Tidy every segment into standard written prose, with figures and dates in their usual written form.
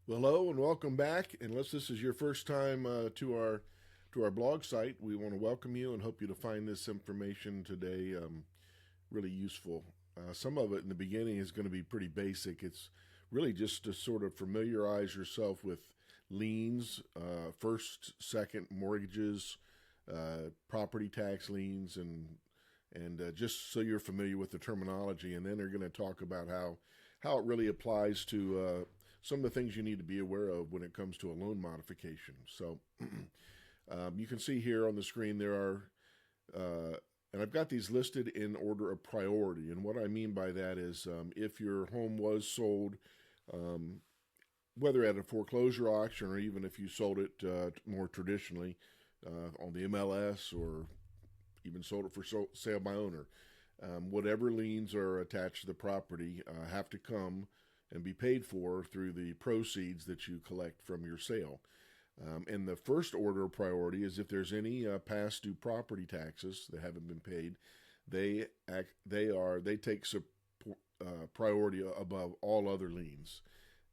Well, hello and welcome back. Unless this is your first time to our blog site, we want to welcome you and hope you to find this information today really useful. Some of it in the beginning is going to be pretty basic. It's really just to sort of familiarize yourself with liens, first, second mortgages, property tax liens, and just so you're familiar with the terminology. And then they're going to talk about how it really applies to some of the things you need to be aware of when it comes to a loan modification. So you can see here on the screen there are, and I've got these listed in order of priority. And what I mean by that is if your home was sold, whether at a foreclosure auction or even if you sold it more traditionally on the MLS or even sold it for sale by owner, whatever liens are attached to the property have to come and be paid for through the proceeds that you collect from your sale. And the first order of priority is if there's any past due property taxes that haven't been paid, they take priority above all other liens.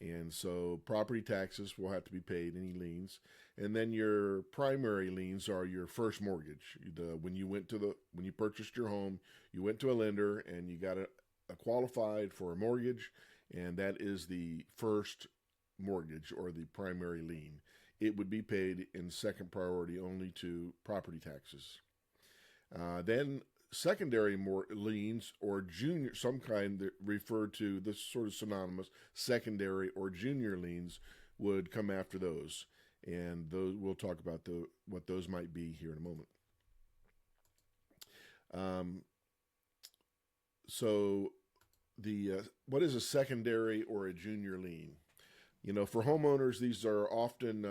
And so property taxes will have to be paid, any liens, and then your primary liens are your first mortgage. When you purchased your home, you went to a lender and you got a qualified for a mortgage, and that is the first mortgage or the primary lien. It would be paid in second priority only to property taxes. Then secondary liens or junior, some kind that refer to this sort of synonymous, secondary or junior liens would come after those. And those we'll talk about what those might be here in a moment. So what is a secondary or a junior lien? For homeowners, these are often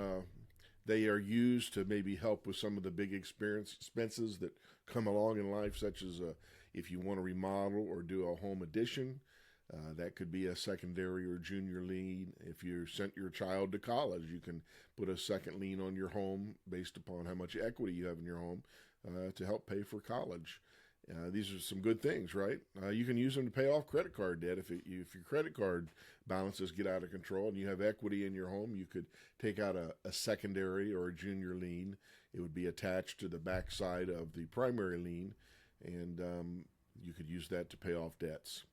they are used to maybe help with some of the big expenses that come along in life, such as if you want to remodel or do a home addition. That could be a secondary or junior lien. If you sent your child to college, you can put a second lien on your home based upon how much equity you have in your home to help pay for college. These are some good things, right? You can use them to pay off credit card debt. If your credit card balances get out of control and you have equity in your home, you could take out a secondary or a junior lien. It would be attached to the backside of the primary lien, and you could use that to pay off debts.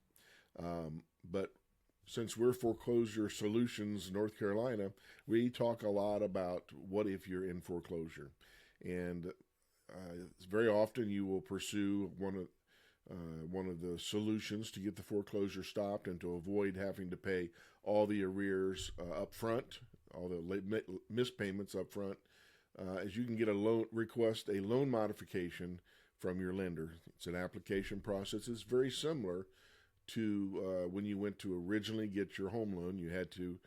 But since we're Foreclosure Solutions North Carolina, we talk a lot about what if you're in foreclosure. And very often you will pursue one of the solutions to get the foreclosure stopped and to avoid having to pay all the arrears up front, all the missed payments up front, as you can get request a loan modification from your lender. It's an application process. It's very similar to when you went to originally get your home loan. You had to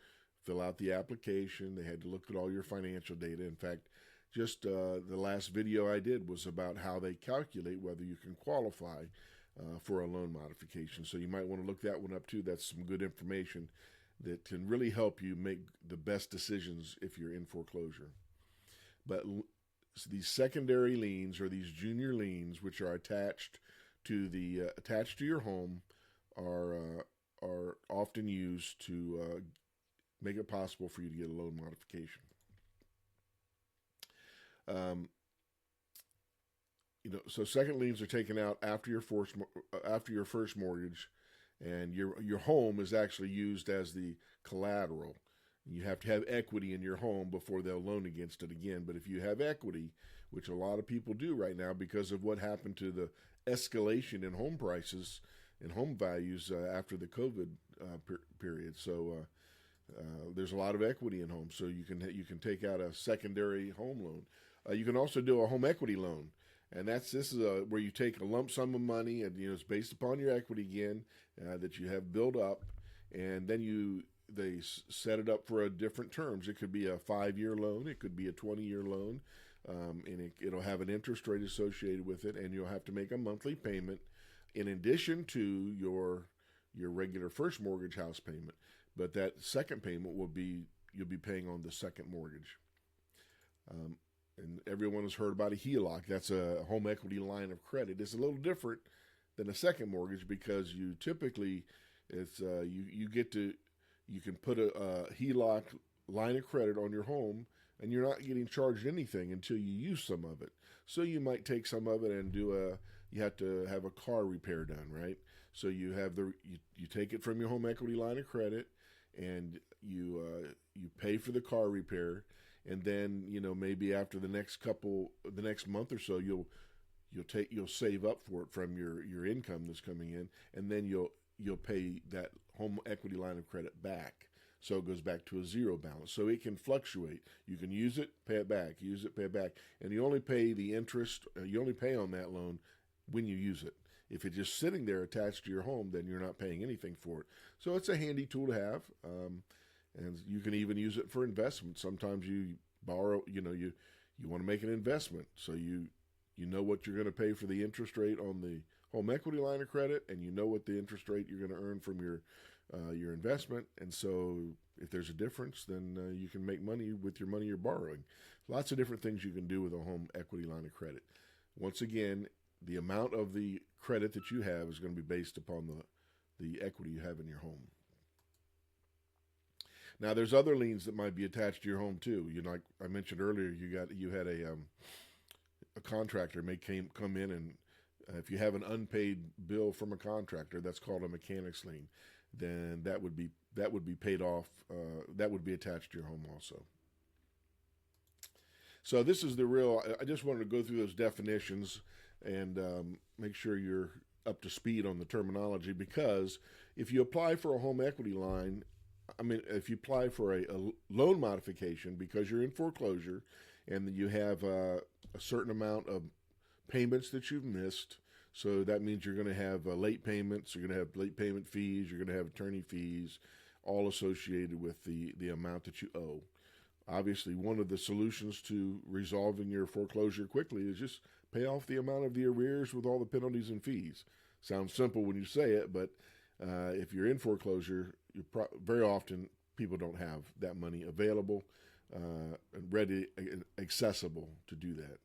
fill out the application. They had to look at all your financial data. In fact, just the last video I did was about how they calculate whether you can qualify for a loan modification. So you might want to look that one up too. That's some good information that can really help you make the best decisions if you're in foreclosure. But these secondary liens or these junior liens, which are attached to your home, are often used to make it possible for you to get a loan modification. So second liens are taken out after your first mortgage, and your home is actually used as the collateral. You have to have equity in your home before they'll loan against it again. But if you have equity, which a lot of people do right now because of what happened to the escalation in home prices and home values after the COVID period, so there's a lot of equity in homes, so you can take out a secondary home loan. You can also do a home equity loan, and this is where you take a lump sum of money, and it's based upon your equity again that you have built up, and then they set it up for different terms. It could be a 5-year loan, it could be a 20-year loan, and it'll have an interest rate associated with it, and you'll have to make a monthly payment in addition to your regular first mortgage house payment. But that second payment you'll be paying on the second mortgage. And everyone has heard about a HELOC. That's a home equity line of credit. It's a little different than a second mortgage because you typically you can put a HELOC line of credit on your home, and you're not getting charged anything until you use some of it. So you might take some of it and you have to have a car repair done, right? So you take it from your home equity line of credit, and you pay for the car repair, and then maybe after the next month or so you'll save up for it from your income that's coming in, and then you'll pay that home equity line of credit back. So it goes back to a zero balance. So it can fluctuate. You can use it, pay it back, use it, pay it back. And you only pay the interest, you only pay on that loan when you use it. If it's just sitting there attached to your home, then you're not paying anything for it. So it's a handy tool to have. And you can even use it for investment. Sometimes you borrow, you want to make an investment. So you know what you're going to pay for the interest rate on the home equity line of credit, and you know what the interest rate you're going to earn from your investment. And so if there's a difference, then you can make money with your money you're borrowing. Lots of different things you can do with a home equity line of credit. Once again, the amount of the credit that you have is going to be based upon the equity you have in your home. Now, there's other liens that might be attached to your home too. Like I mentioned earlier, you had a contractor may come in, and if you have an unpaid bill from a contractor, that's called a mechanics lien. Then that would be paid off. That would be attached to your home also. So this is I just wanted to go through those definitions and make sure you're up to speed on the terminology, because if you apply for a home equity line, if you apply for a loan modification because you're in foreclosure and you have a certain amount of payments that you've missed, so that means you're going to have late payments, you're going to have late payment fees, you're going to have attorney fees, all associated with the amount that you owe. Obviously, one of the solutions to resolving your foreclosure quickly is just pay off the amount of the arrears with all the penalties and fees. Sounds simple when you say it, but if you're in foreclosure, very often people don't have that money available and ready, accessible to do that.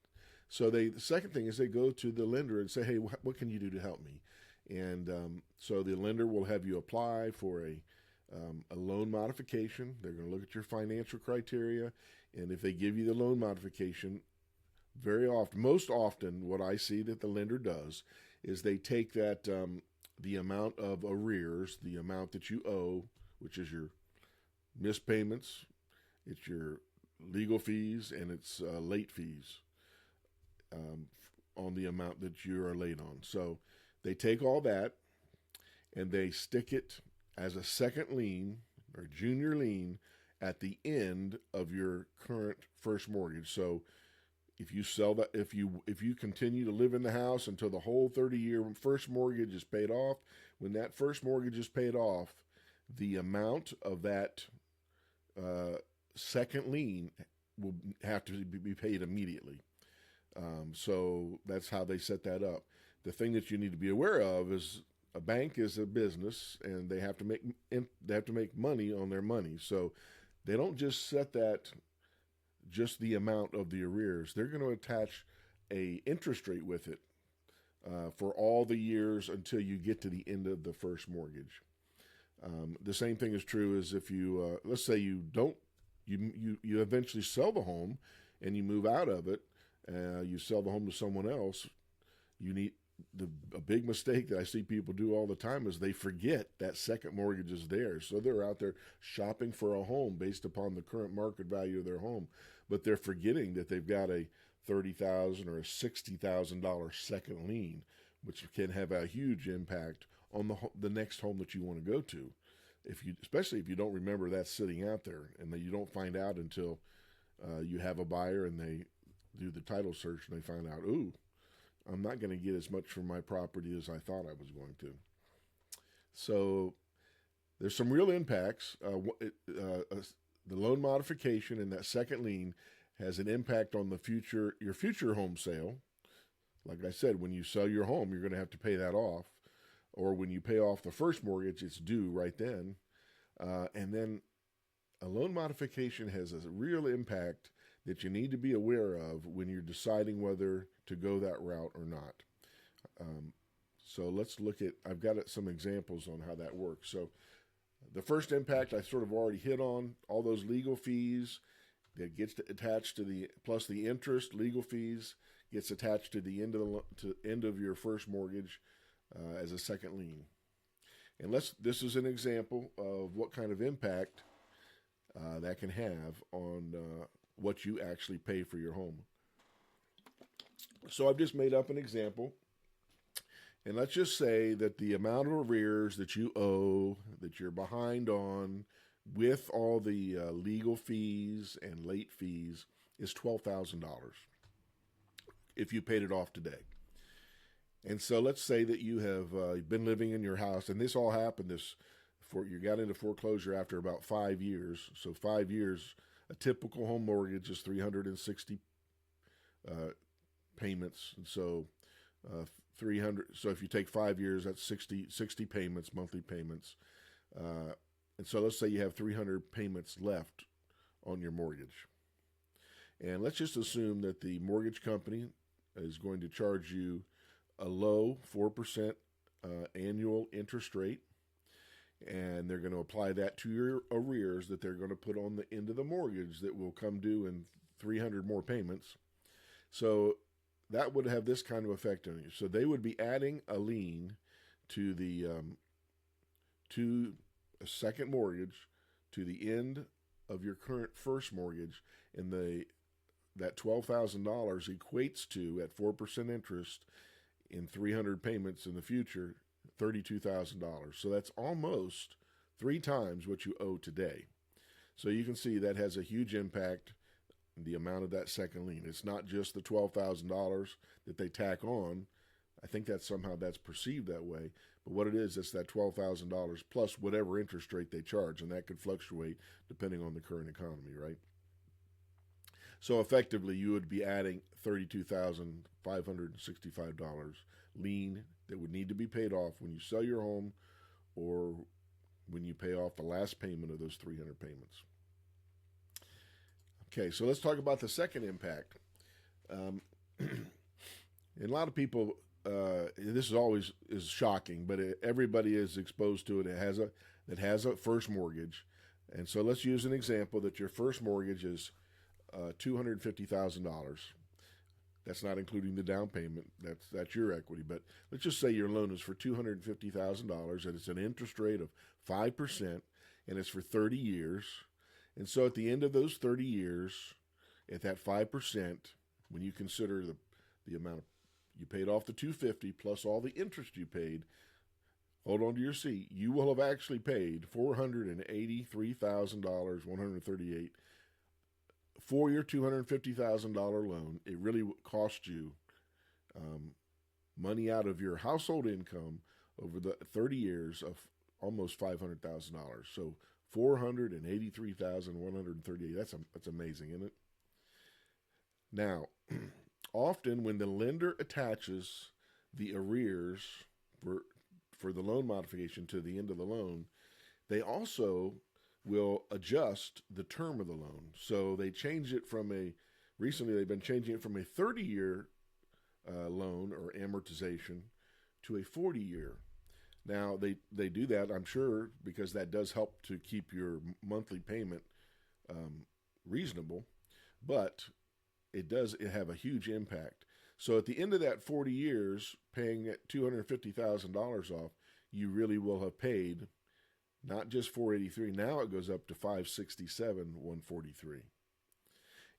So the second thing is they go to the lender and say, hey, what can you do to help me? And so the lender will have you apply for a loan modification. They're going to look at your financial criteria. And if they give you the loan modification, most often what I see that the lender does is they take that the amount of arrears, the amount that you owe, which is your missed payments, it's your legal fees, and it's late fees. On the amount that you are late on. So they take all that and they stick it as a second lien or junior lien at the end of your current first mortgage. So if you sell that, if you continue to live in the house until the whole 30-year first mortgage is paid off, when that first mortgage is paid off, the amount of that second lien will have to be paid immediately. So that's how they set that up. The thing that you need to be aware of is a bank is a business, and they have to make money on their money. So they don't just set that just the amount of the arrears. They're going to attach a interest rate with it for all the years until you get to the end of the first mortgage. The same thing is true as if you let's say you eventually sell the home and you move out of it. You sell the home to someone else. A big mistake that I see people do all the time is they forget that second mortgage is theirs. So they're out there shopping for a home based upon the current market value of their home, but they're forgetting that they've got a $30,000 or a $60,000 second lien, which can have a huge impact on the next home that you want to go to. Especially if you don't remember that sitting out there, and that you don't find out until you have a buyer and they do the title search and they find out, ooh, I'm not going to get as much for my property as I thought I was going to. So there's some real impacts. The loan modification and that second lien has an impact on your future home sale. Like I said, when you sell your home, you're going to have to pay that off. Or when you pay off the first mortgage, it's due right then. And then a loan modification has a real impact that you need to be aware of when you're deciding whether to go that route or not. So let's look at, I've got some examples on how that works. So The first impact I sort of already hit on, all those legal fees that gets attached to the, plus the interest, legal fees, gets attached to the end of your first mortgage as a second lien. And this is an example of what kind of impact that can have on what you actually pay for your home. So I've just made up an example. And let's just say that the amount of arrears that you owe, that you're behind on, with all the legal fees and late fees, is $12,000 if you paid it off today. And so let's say that you have been living in your house, and this all happened. You got into foreclosure after about 5 years. So 5 years, a typical home mortgage is 360 payments, and so 300. So if you take 5 years, that's 60 payments, monthly payments. And so let's say you have 300 payments left on your mortgage. And let's just assume that the mortgage company is going to charge you a low 4% annual interest rate. And they're going to apply that to your arrears that they're going to put on the end of the mortgage that will come due in 300 more payments. So that would have this kind of effect on you. So they would be adding a lien to the to a second mortgage to the end of your current first mortgage, and that $12,000 equates to, at 4% interest in 300 payments in the future, $32,000. So that's almost 3 times what you owe today. So you can see that has a huge impact, the amount of that second lien. It's not just the $12,000 that they tack on. I think that somehow that's perceived that way. But what it is, it's that $12,000 plus whatever interest rate they charge, and that could fluctuate depending on the current economy, right? So effectively, you would be adding $32,565 lien that would need to be paid off when you sell your home or when you pay off the last payment of those 300 payments. Okay, so let's talk about the second impact. And a lot of people, this is shocking, but everybody is exposed to it. It has a first mortgage. And so let's use an example that your first mortgage is $250,000. That's not including the down payment. That's your equity. But let's just say your loan is for $250,000 and it's an interest rate of 5% and it's for 30 years. And so at the end of those 30 years, at that 5%, when you consider the amount you paid off the $250 plus all the interest you paid, hold on to your seat, you will have actually paid $483,138 for your $250,000 loan. It really cost you money out of your household income over the 30 years of almost $500,000. So $483,138. That's amazing, isn't it? Now, often when the lender attaches the arrears for the loan modification to the end of the loan, they also will adjust the term of the loan. So they change it recently they've been changing it from a 30-year loan or amortization to a 40-year. Now, they do that, I'm sure, because that does help to keep your monthly payment reasonable, but it have a huge impact. So at the end of that 40 years, paying $250,000 off, you really will have paid not just $483. Now it goes up to $567,143.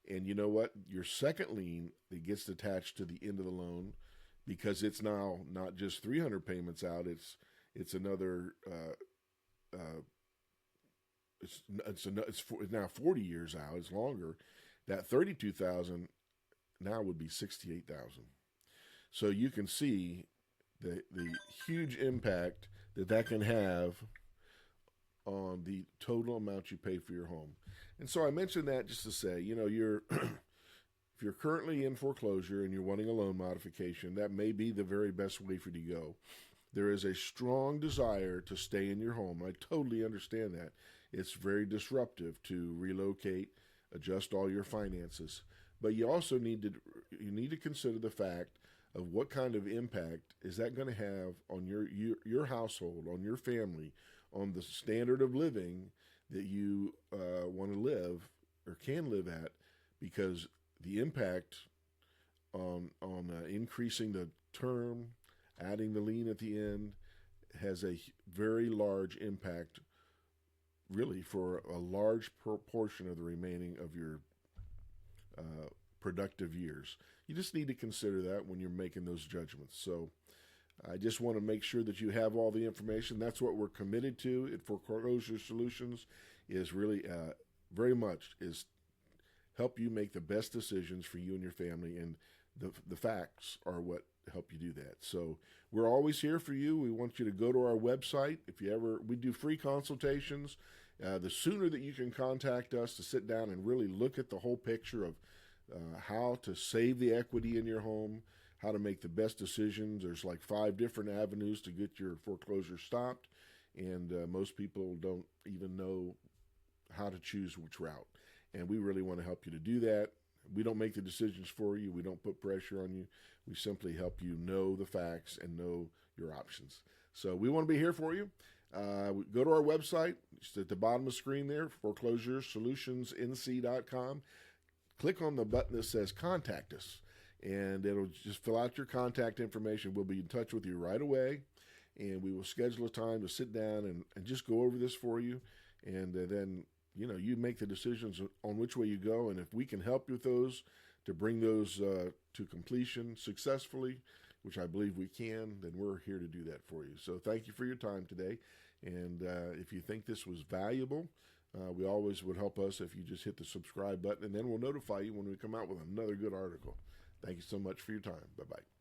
And you know what? Your second lien that gets attached to the end of the loan, because it's now not just 300 payments out, it's another it's now 40 years out. It's longer. That $32,000 now would be $68,000. So you can see the huge impact that can have on the total amount you pay for your home. And so I mentioned that just to say, you're if you're currently in foreclosure and you're wanting a loan modification, that may be the very best way for you to go. There is a strong desire to stay in your home. I totally understand that. It's very disruptive to relocate, adjust all your finances. But you also need to consider the fact of what kind of impact is that going to have on your household, on your family, on the standard of living that you want to live or can live at, because the impact on increasing the term, adding the lien at the end, has a very large impact, really, for a large proportion of the remaining of your productive years. You just need to consider that when you're making those judgments. So I just want to make sure that you have all the information. That's what we're committed to at Foreclosure Solutions, is really very much is help you make the best decisions for you and your family, and the facts are what help you do that. So we're always here for you. We want you to go to our website. We do free consultations. The sooner that you can contact us to sit down and really look at the whole picture of how to save the equity in your home, how to make the best decisions. There's like 5 different avenues to get your foreclosure stopped, and most people don't even know how to choose which route. And we really want to help you to do that. We don't make the decisions for you. We don't put pressure on you. We simply help you know the facts and know your options. So we want to be here for you. Go to our website. It's at the bottom of the screen there, foreclosuresolutionsnc.com. Click on the button that says Contact Us, and it'll just fill out your contact information. We'll be in touch with you right away, and we will schedule a time to sit down and just go over this for you. And then, you make the decisions on which way you go. And if we can help you with those, to bring those to completion successfully, which I believe we can, then we're here to do that for you. So thank you for your time today. And if you think this was valuable, we always would help us if you just hit the subscribe button, and then we'll notify you when we come out with another good article. Thank you so much for your time. Bye-bye.